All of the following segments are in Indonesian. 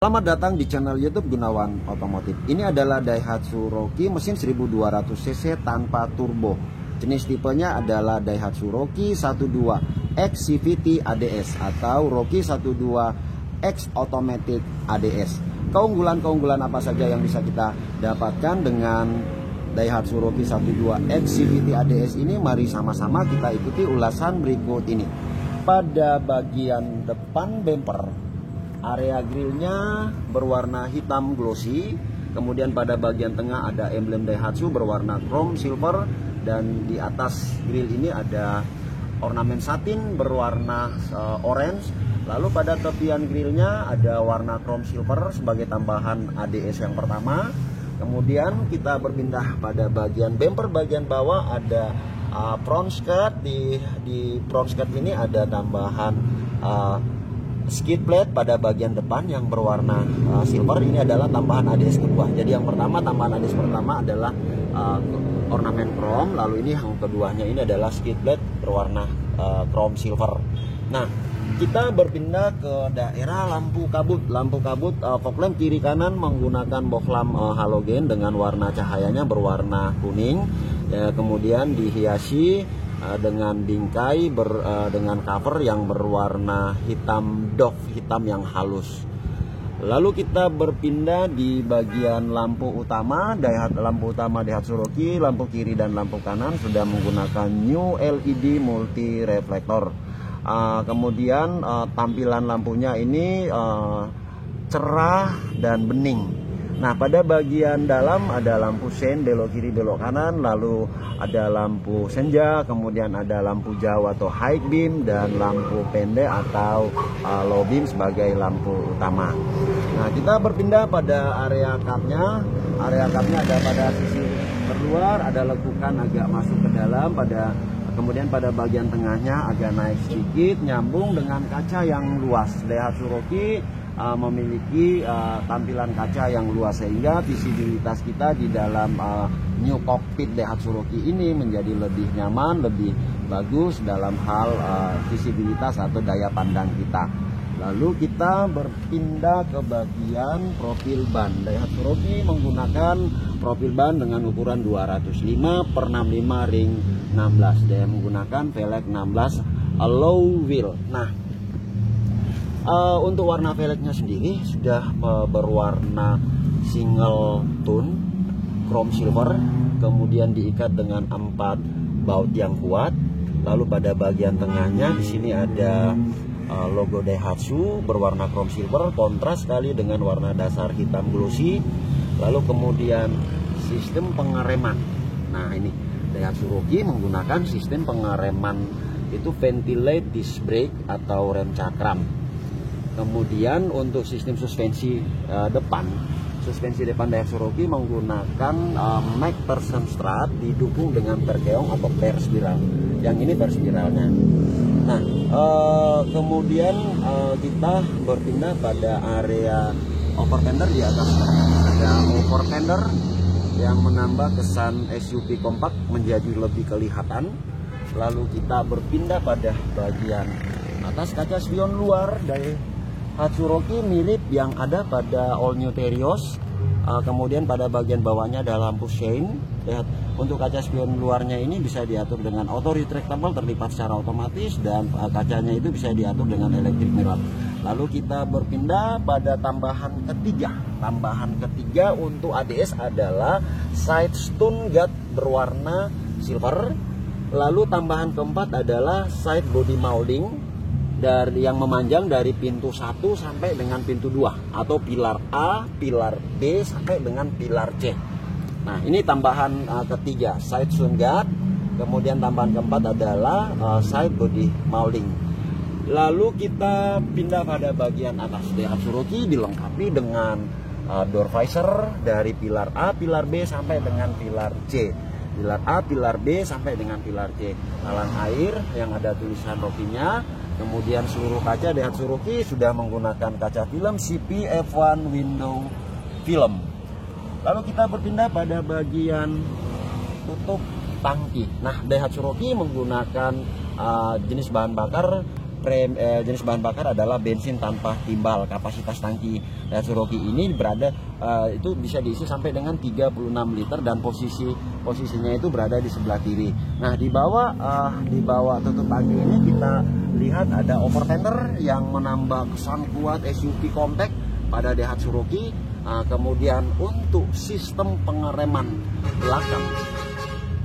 Selamat datang di channel YouTube Gunawan Otomotif. Ini adalah Daihatsu Rocky mesin 1200 cc tanpa turbo. Jenis tipenya adalah Daihatsu Rocky 12 X CVT ADS atau Rocky 12 X Automatic ADS. Keunggulan-keunggulan apa saja yang bisa kita dapatkan dengan Daihatsu Rocky 12 X CVT ADS ini? Mari sama-sama kita ikuti ulasan berikut ini. Pada bagian depan bumper, area grillnya berwarna hitam glossy. Kemudian pada bagian tengah ada emblem Daihatsu berwarna chrome silver. Dan di atas grill ini ada ornamen satin berwarna orange. Lalu pada tepian grillnya ada warna chrome silver sebagai tambahan ADS yang pertama. Kemudian kita berpindah pada bagian bumper bagian bawah, ada front skirt. Di front skirt ini ada tambahan skid plate pada bagian depan yang berwarna silver. Ini adalah tambahan ADS kedua. Jadi yang pertama, tambahan ADS pertama adalah ornamen chrome. Lalu ini yang keduanya ini adalah skid plate berwarna chrome silver. Nah, kita berpindah ke daerah lampu kabut. Lampu kabut fog lamp kiri kanan menggunakan bohlam halogen dengan warna cahayanya berwarna kuning. Kemudian dihiasi dengan bingkai dengan cover yang berwarna hitam doff, hitam yang halus. Lalu kita berpindah di bagian lampu utama. Lampu utama Daihatsu Rocky, lampu kiri dan lampu kanan sudah menggunakan new LED multi reflektor. Kemudian tampilan lampunya ini cerah dan bening. Nah, pada bagian dalam ada lampu sein belok kiri belok kanan, lalu ada lampu senja, kemudian ada lampu jauh atau high beam, dan lampu pendek atau low beam sebagai lampu utama. Nah, kita berpindah pada area cupnya. Area cupnya ada pada sisi terluar, ada lekukan agak masuk ke dalam. Kemudian pada bagian tengahnya agak naik sedikit, nyambung dengan kaca yang luas. Daihatsu Rocky memiliki tampilan kaca yang luas sehingga visibilitas kita di dalam new cockpit Daihatsu Rocky ini menjadi lebih nyaman, lebih bagus dalam hal visibilitas atau daya pandang kita. Lalu kita berpindah ke bagian profil ban. Daihatsu Rocky menggunakan profil ban dengan ukuran 205/65 ring 16. Dia menggunakan velg 16 alloy wheel. Nah, untuk warna velgnya sendiri sudah berwarna single tone chrome silver, kemudian diikat dengan 4 baut yang kuat. Lalu pada bagian tengahnya di sini ada logo Daihatsu berwarna chrome silver, kontras sekali dengan warna dasar hitam glossy. Lalu kemudian sistem pengereman. Nah, ini Daihatsu Rocky menggunakan sistem pengereman itu ventilate disc brake atau rem cakram. Kemudian untuk sistem suspensi depan Daihatsu Rocky menggunakan MacPherson strut didukung dengan perkeong atau per spiral. Yang ini per spiralnya. Nah, kemudian kita berpindah pada area overtender. Di atas ada overtender yang menambah kesan SUV kompak menjadi lebih kelihatan. Lalu kita berpindah pada bagian atas. Kaca spion luar dari Daihatsu Rocky mirip yang ada pada all new Terios. Kemudian pada bagian bawahnya ada lampu sein. Lihat, untuk kaca spion luarnya ini bisa diatur dengan auto retractable, terlipat secara otomatis, dan kacanya itu bisa diatur dengan electric mirror. Lalu kita berpindah pada tambahan ketiga. Tambahan ketiga untuk ADS adalah side stun guard berwarna silver. Lalu tambahan keempat adalah side body molding yang memanjang dari pintu 1 sampai dengan pintu 2 atau pilar A, pilar B sampai dengan pilar C. Nah, ini tambahan ketiga, side stun guard. Kemudian tambahan keempat adalah side body molding. Lalu kita pindah pada bagian atas. Daihatsu Rocky dilengkapi dengan door visor dari pilar A, pilar B sampai dengan pilar C. Pilar A, pilar B sampai dengan pilar C. Talang air yang ada tulisan Rocky-nya. Kemudian seluruh kaca Daihatsu Rocky sudah menggunakan kaca film CP F1 window film. Lalu kita berpindah pada bagian tutup tangki. Nah, Daihatsu Rocky menggunakan jenis bahan bakar jenis bahan bakar adalah bensin tanpa timbal. Kapasitas tangki Daihatsu Rocky ini berada itu bisa diisi sampai dengan 36 liter dan posisinya itu berada di sebelah kiri. Nah, di bawah tutup tangki ini kita lihat ada overtender yang menambah kesan kuat SUV compact pada Daihatsu Rocky. Kemudian untuk sistem pengereman belakang,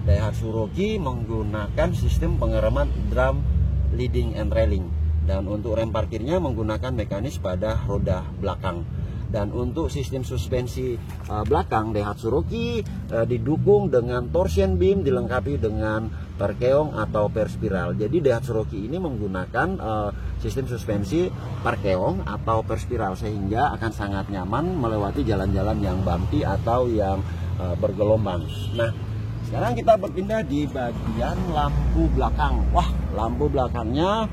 Daihatsu Rocky menggunakan sistem pengereman drum leading and railing, dan untuk rem parkirnya menggunakan mekanis pada roda belakang. Dan untuk sistem suspensi belakang Daihatsu Rocky didukung dengan torsion beam dilengkapi dengan parkeong atau per spiral. Jadi Daihatsu Rocky ini menggunakan sistem suspensi parkeong atau per spiral sehingga akan sangat nyaman melewati jalan-jalan yang bumpy atau yang bergelombang. Nah, sekarang kita berpindah di bagian lampu belakang. Wah, lampu belakangnya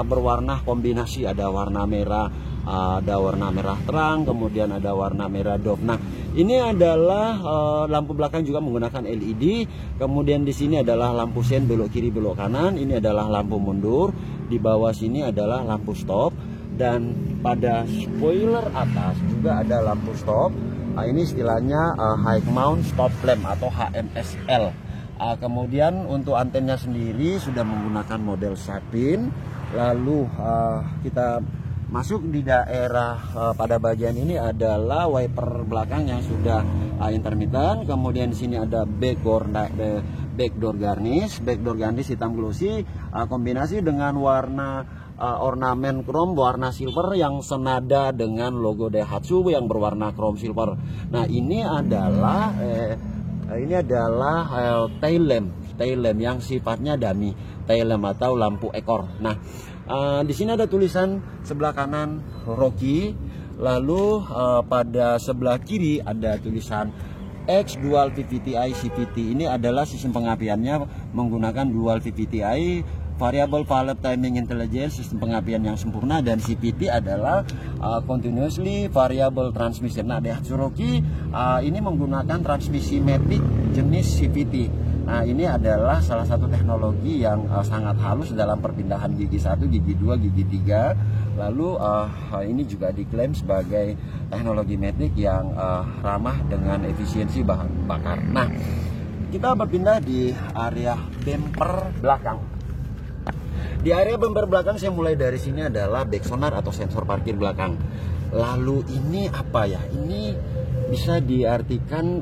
berwarna kombinasi, ada warna merah, ada warna merah terang, kemudian ada warna merah doff. Nah, ini adalah lampu belakang juga menggunakan LED. Kemudian di sini adalah lampu sen belok kiri belok kanan. Ini adalah lampu mundur. Di bawah sini adalah lampu stop. Dan pada spoiler atas juga ada lampu stop. Ini istilahnya high mount stop lamp atau HMSL. Kemudian untuk antennya sendiri sudah menggunakan model sapin. Lalu kita masuk di daerah pada bagian ini adalah wiper belakang yang sudah intermittent. Kemudian di sini ada backdoor garnish hitam glossy kombinasi dengan warna ornamen chrome warna silver yang senada dengan logo Daihatsu yang berwarna chrome silver. Nah, ini adalah tail lamp yang sifatnya dummy tail lamp atau lampu ekor. Nah, di sini ada tulisan sebelah kanan Rocky, lalu pada sebelah kiri ada tulisan X Dual VVTi CVT. Ini adalah sistem pengapiannya menggunakan Dual VVTi Variable Valve Timing Intelligence, sistem pengapian yang sempurna, dan CVT adalah Continuously Variable Transmission. Nah, Daihatsu Rocky ini menggunakan transmisi matic jenis CVT. Nah, ini adalah salah satu teknologi yang sangat halus dalam perpindahan gigi 1, gigi 2, gigi 3. Lalu ini juga diklaim sebagai teknologi matic yang ramah dengan efisiensi bahan bakar. Nah, kita berpindah di area bumper belakang. Di area bumper belakang saya mulai dari sini adalah back sonar atau sensor parkir belakang. Lalu ini apa ya? Ini bisa diartikan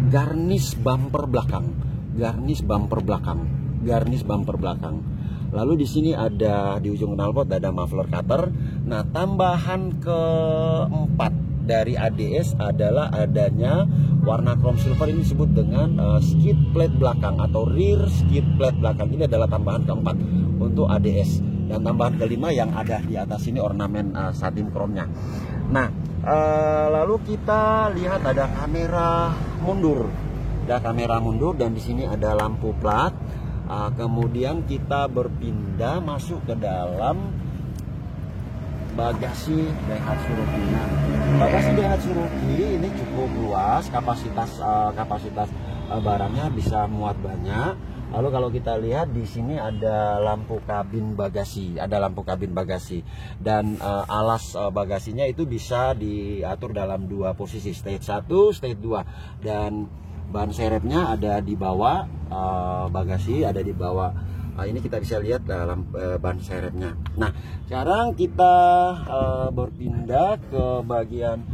garnish bumper belakang. Lalu di sini ada di ujung knalpot ada muffler cutter. Nah, tambahan keempat dari ADS adalah adanya warna chrome silver, ini disebut dengan skid plate belakang atau rear skid plate belakang. Ini adalah tambahan keempat untuk ADS. Dan tambahan kelima yang ada di atas ini ornamen satin chrome-nya. Nah, lalu kita lihat ada kamera mundur. Dan di sini ada lampu plat. Kemudian kita berpindah masuk ke dalam bagasi Daihatsu Rocky. Nah, bagasi Daihatsu Rocky ini cukup luas, kapasitas barangnya bisa muat banyak. Lalu kalau kita lihat di sini ada lampu kabin bagasi, dan alas bagasinya itu bisa diatur dalam dua posisi, stage 1, stage 2, dan ban serepnya ada di bawah bagasi, ada di bawah. Ini kita bisa lihat dalam ban serepnya. Nah, sekarang kita berpindah ke bagian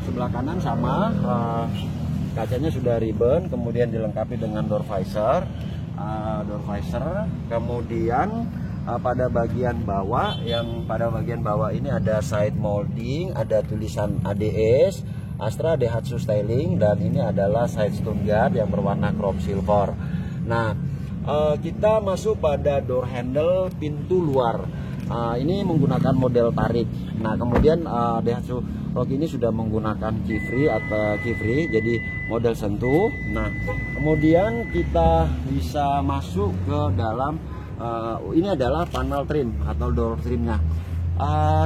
sebelah kanan sama. Kacanya sudah ribbon, kemudian dilengkapi dengan door visor. Kemudian pada bagian bawah, ini ada side molding, ada tulisan ADS, Astra Daihatsu Styling, dan ini adalah side stone guard yang berwarna chrome silver. Nah, kita masuk pada door handle pintu luar. Ini menggunakan model tarik. Nah, kemudian Daihatsu Rocky ini sudah menggunakan key free, jadi model sentuh. Nah, kemudian kita bisa masuk ke dalam. Ini adalah panel trim atau door trimnya.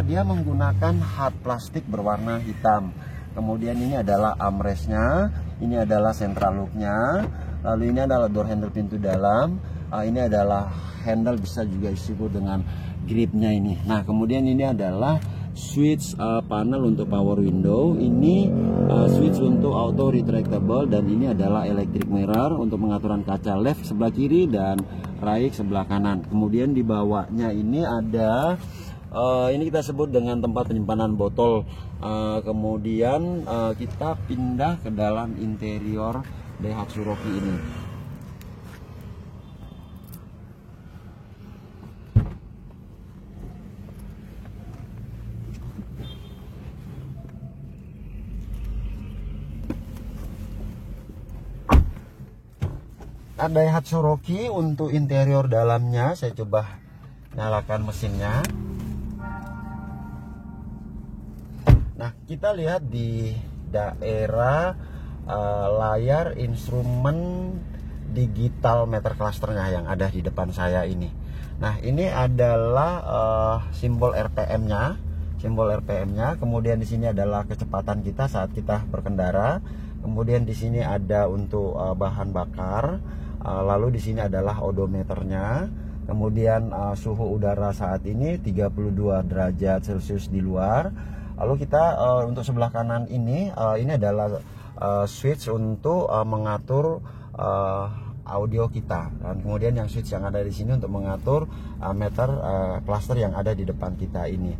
Dia menggunakan hard plastik berwarna hitam. Kemudian ini adalah armrestnya, ini adalah central locknya. Lalu ini adalah door handle pintu dalam. Ini adalah handle, bisa juga disebut dengan gripnya ini. Nah, kemudian ini adalah switch panel untuk power window. Ini switch untuk auto retractable, dan ini adalah electric mirror untuk pengaturan kaca left sebelah kiri dan right sebelah kanan. Kemudian di bawahnya ini ada ini kita sebut dengan tempat penyimpanan botol. Kemudian kita pindah ke dalam interior Daihatsu Roki ini. Daihatsu Roki untuk interior dalamnya, saya coba nyalakan mesinnya. Nah, kita lihat di daerah layar instrumen digital meter clusternya yang ada di depan saya ini. Nah, ini adalah simbol RPM-nya, Kemudian di sini adalah kecepatan kita saat kita berkendara. Kemudian di sini ada untuk bahan bakar. Lalu di sini adalah odometernya. Kemudian suhu udara saat ini 32 derajat Celcius di luar. Lalu kita untuk sebelah kanan ini adalah switch untuk mengatur audio kita, dan kemudian yang switch yang ada di sini untuk mengatur meter cluster yang ada di depan kita ini.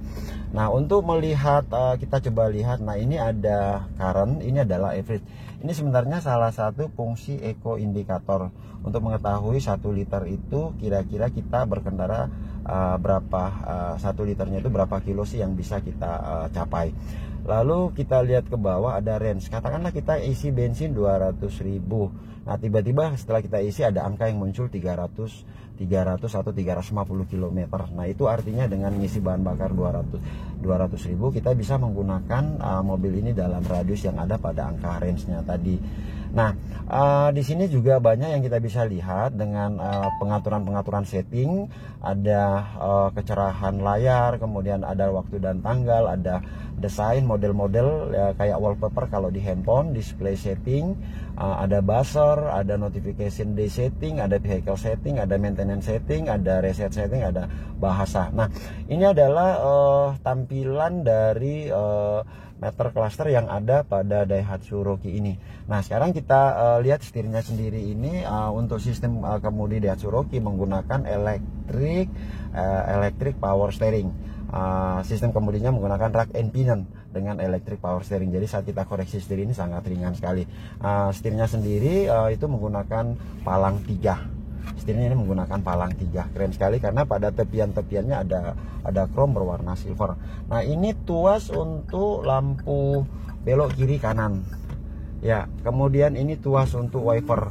Nah, untuk melihat kita coba lihat. Nah, ini ada current, ini adalah average. Ini sebenarnya salah satu fungsi eco indikator untuk mengetahui 1 liter itu kira-kira kita berkendara berapa, 1 liternya itu berapa kilo sih yang bisa kita capai. Lalu kita lihat ke bawah ada range. Katakanlah kita isi bensin 200.000. Nah, tiba-tiba setelah kita isi ada angka yang muncul 300 atau 350 km. Nah, itu artinya dengan ngisi bahan bakar 200.000 kita bisa menggunakan mobil ini dalam radius yang ada pada angka range-nya tadi. Nah, di sini juga banyak yang kita bisa lihat dengan pengaturan setting. Ada kecerahan layar, kemudian ada waktu dan tanggal, ada desain model-model ya, kayak wallpaper kalau di handphone, display setting, ada buzzer, ada notification day setting, ada vehicle setting, ada maintenance setting, ada reset setting, ada bahasa. Nah, ini adalah tampilan dari meter cluster yang ada pada Daihatsu Roki ini. Nah, sekarang kita lihat setirnya sendiri ini. Untuk sistem kemudi Daihatsu Roki menggunakan electric power steering. Sistem kemudinya menggunakan rack and pinion dengan electric power steering. Jadi saat kita koreksi setir ini sangat ringan sekali. Setirnya sendiri itu menggunakan palang 3. Setirnya ini menggunakan palang 3. Keren sekali karena pada tepian-tepiannya ada chrome berwarna silver. Nah, ini tuas untuk lampu belok kiri kanan. Ya, kemudian ini tuas untuk wiper.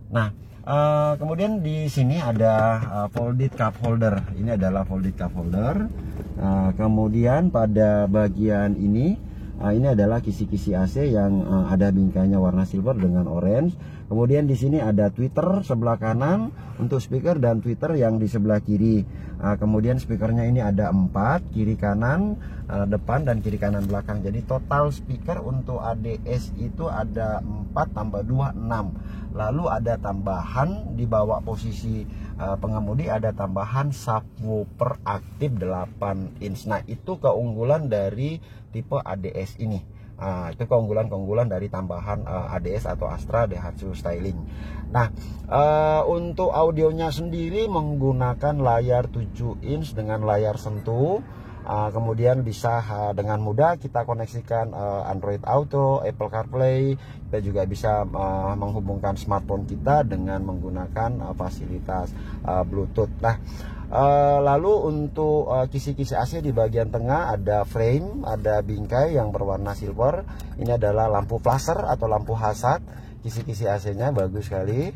Nah, kemudian di sini ada folded cup holder. Ini adalah folded cup holder. Kemudian pada bagian ini adalah kisi-kisi AC yang ada bingkainya warna silver dengan orange. Kemudian di sini ada tweeter sebelah kanan untuk speaker dan tweeter yang di sebelah kiri. Kemudian speakernya ini ada 4, kiri kanan, depan dan kiri kanan belakang. Jadi total speaker untuk ADS itu ada 4 tambah 2, 6. Lalu ada tambahan di bawah posisi pengemudi, ada tambahan subwoofer aktif 8 inch. Nah, itu keunggulan dari tipe ADS ini. Itu keunggulan dari tambahan ADS atau Astra Daihatsu Styling. Nah, untuk audionya sendiri menggunakan layar 7 inch dengan layar sentuh. Kemudian bisa dengan mudah kita koneksikan Android Auto, Apple CarPlay. Kita juga bisa menghubungkan smartphone kita dengan menggunakan fasilitas Bluetooth. Nah, lalu untuk kisi-kisi AC di bagian tengah ada frame, ada bingkai yang berwarna silver. Ini adalah lampu flasher atau lampu hazard. Kisi-kisi AC-nya bagus sekali.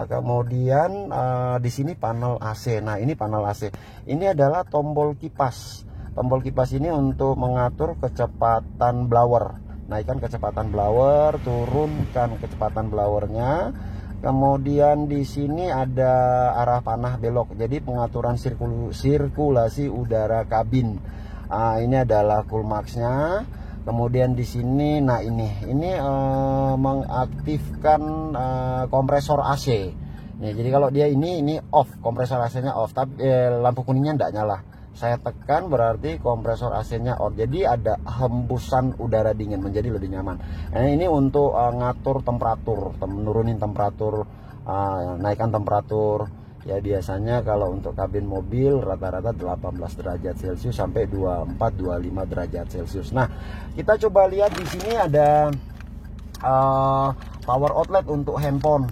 Kemudian di sini panel AC. Nah, ini panel AC. Ini adalah tombol kipas. Tombol kipas ini untuk mengatur kecepatan blower. Naikkan kecepatan blower, turunkan kecepatan blowernya. Kemudian di sini ada arah panah belok. Jadi pengaturan sirkulasi udara kabin. Ini adalah coolmax-nya. Kemudian di sini, nah ini mengaktifkan kompresor AC. Nih, jadi kalau dia ini off, kompresor AC-nya off, tapi lampu kuningnya tidak nyala. Saya tekan berarti kompresor AC-nya on. Jadi ada hembusan udara dingin, menjadi lebih nyaman. Nah, ini untuk ngatur temperatur, menurunin temperatur, naikkan temperatur. Ya biasanya kalau untuk kabin mobil rata-rata 18 derajat Celcius sampai 24-25 derajat Celcius. Nah, kita coba lihat di sini ada power outlet untuk handphone,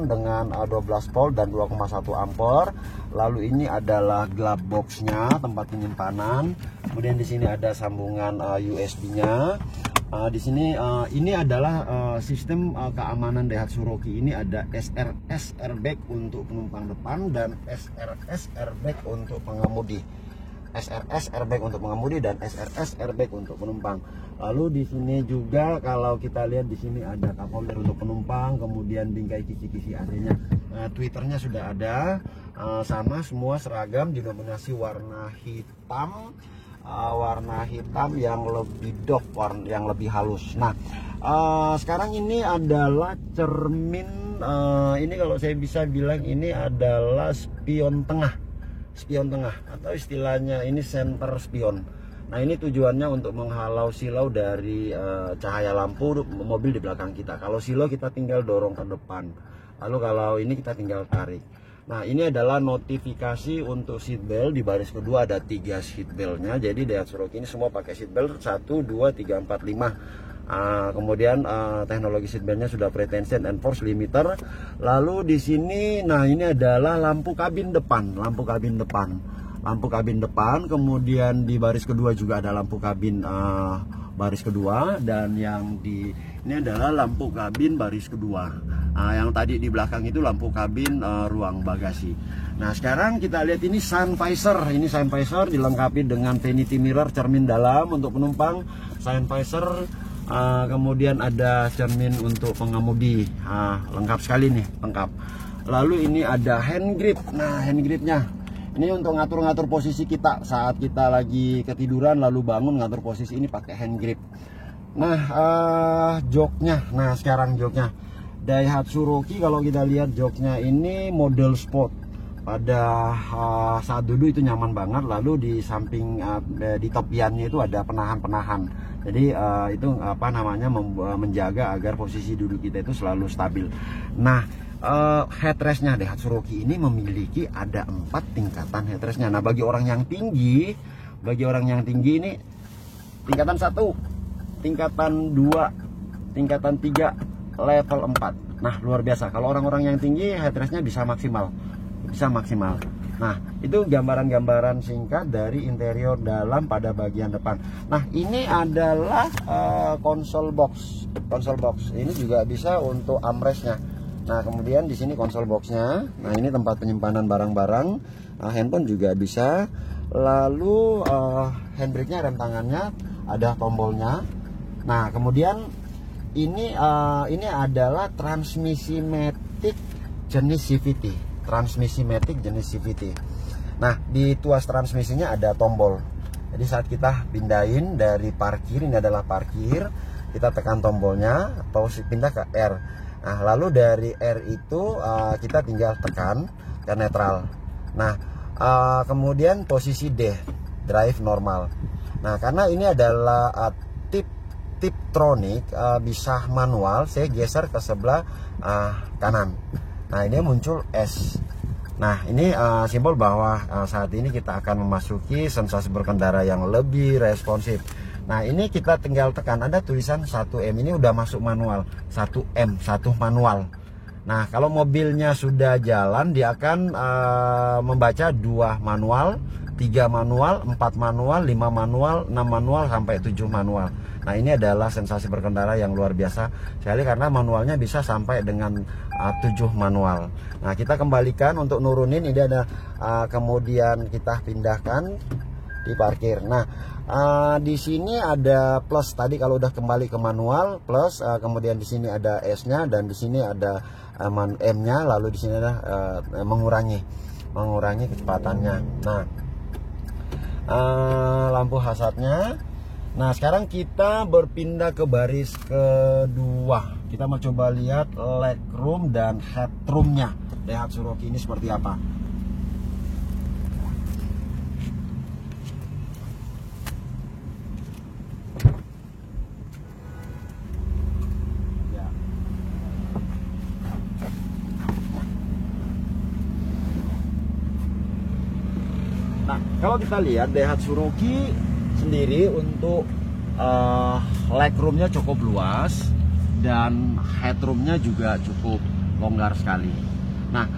dengan 12 volt dan 2,1 ampere. Lalu ini adalah glove boxnya, tempat penyimpanan. Kemudian di sini ada sambungan USB-nya. Di sini ini adalah sistem keamanan Daihatsu Roki. Ini ada SRS airbag untuk penumpang depan dan SRS airbag untuk pengemudi. SRS airbag untuk pengemudi dan SRS airbag untuk penumpang. Lalu di sini juga kalau kita lihat di sini ada cup holder untuk penumpang, kemudian bingkai kisi-kisi AC-nya. Twitternya sudah ada, sama semua seragam, dinominasi warna hitam. Warna hitam yang lebih dark, yang lebih halus. Nah, sekarang ini adalah cermin. Ini kalau saya bisa bilang ini adalah spion tengah atau istilahnya ini center spion. Nah, ini tujuannya untuk menghalau silau dari cahaya lampu mobil di belakang kita. Kalau silau kita tinggal dorong ke depan, lalu kalau ini kita tinggal tarik. Nah, ini adalah notifikasi untuk seatbelt. Di baris kedua ada 3 seatbeltnya. Jadi Daihatsu Roki ini semua pakai seatbelt 1, 2, 3, 4, 5. Kemudian teknologi seatbeltnya sudah pretension and force limiter. Lalu di sini, nah ini adalah lampu kabin depan. Kemudian di baris kedua juga ada lampu kabin baris kedua, dan yang di ini adalah lampu kabin baris kedua. Yang tadi di belakang itu lampu kabin ruang bagasi. Nah, sekarang kita lihat ini sun visor. Ini sun visor dilengkapi dengan vanity mirror, cermin dalam untuk penumpang, sun visor. Kemudian ada cermin untuk pengemudi, lengkap sekali nih, lengkap. Lalu ini ada hand grip. Nah, hand gripnya ini untuk ngatur-ngatur posisi kita saat kita lagi ketiduran lalu bangun, ngatur posisi ini pakai hand grip. Nah, joknya. Nah, sekarang joknya Daihatsu Roki, kalau kita lihat joknya ini model sport. Pada saat duduk itu nyaman banget. Lalu di samping di topiannya itu ada penahan-penahan. Jadi itu apa namanya, menjaga agar posisi duduk kita itu selalu stabil. Nah, headrestnya Daihatsu Roki ini memiliki ada 4 tingkatan headrestnya. Nah, bagi orang yang tinggi ini tingkatan 1, tingkatan 2, tingkatan 3, level 4. Nah, luar biasa. Kalau orang-orang yang tinggi headrestnya bisa maksimal. Nah, itu gambaran-gambaran singkat dari interior dalam pada bagian depan. Nah, ini adalah konsol box. Ini juga bisa untuk armrestnya. Nah, kemudian di sini konsol boxnya. Nah, ini tempat penyimpanan barang-barang. Handphone juga bisa. Lalu handbrake-nya, rem tangannya, ada tombolnya. Nah, kemudian ini adalah transmisi matic jenis CVT. Nah, di tuas transmisinya ada tombol. Jadi saat kita pindahin dari parkir, ini adalah parkir, kita tekan tombolnya atau pindah ke R. Nah, lalu dari R itu kita tinggal tekan ke netral. Nah, kemudian posisi D, drive normal. Nah, karena ini adalah Tiptronic, bisa manual, saya geser ke sebelah kanan. Nah, ini muncul S. Nah, ini simbol bahwa saat ini kita akan memasuki sensasi berkendara yang lebih responsif. Nah, ini kita tinggal tekan, ada tulisan 1M, ini udah masuk manual, 1M, 1 manual. Nah, kalau mobilnya sudah jalan, dia akan membaca 2 manual, 3 manual, 4 manual, 5 manual, 6 manual, sampai 7 manual. Nah, ini adalah sensasi berkendara yang luar biasa sekali karena manualnya bisa sampai dengan 7 manual. Nah, kita kembalikan untuk nurunin, ini ada kemudian kita pindahkan di parkir. Nah, di sini ada plus, tadi kalau udah kembali ke manual plus, kemudian di sini ada S-nya dan di sini ada M-nya, lalu di sini ada mengurangi kecepatannya. Nah, lampu hazardnya. Nah, sekarang kita berpindah ke baris kedua. Kita mau coba lihat legroom dan headroomnya Daihatsu Rocky ini seperti apa. Ya. Nah, kalau kita lihat Daihatsu Rocky sendiri untuk legroomnya cukup luas dan headroomnya juga cukup longgar sekali. Nah,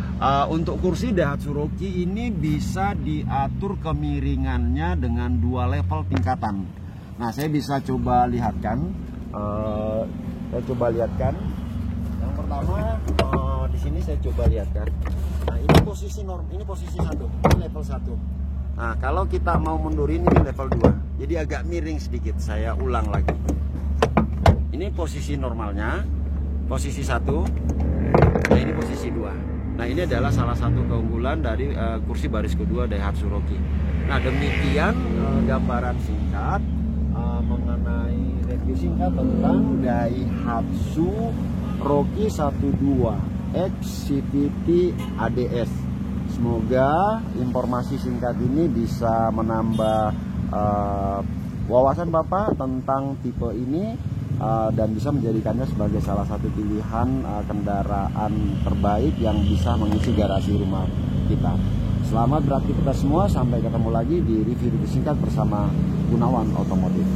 untuk kursi Daihatsu Rocky ini bisa diatur kemiringannya dengan 2 level tingkatan. Nah, saya bisa coba lihatkan. Yang pertama di sini saya coba lihatkan. Nah, ini posisi ini posisi 1, ini level 1. Nah, kalau kita mau mundurin ini level 2. Jadi agak miring sedikit. Saya ulang lagi. Ini posisi normalnya, posisi 1. Nah, ini posisi 2. Nah, ini adalah salah satu keunggulan dari kursi baris kedua Daihatsu Rocky. Nah, demikian gambaran singkat mengenai review singkat tentang Daihatsu Rocky 12 X CVT ADS. Semoga informasi singkat ini bisa menambah wawasan Bapak tentang tipe ini dan bisa menjadikannya sebagai salah satu pilihan kendaraan terbaik yang bisa mengisi garasi rumah kita. Selamat beraktivitas semua, sampai ketemu lagi di review singkat bersama Gunawan Otomotif.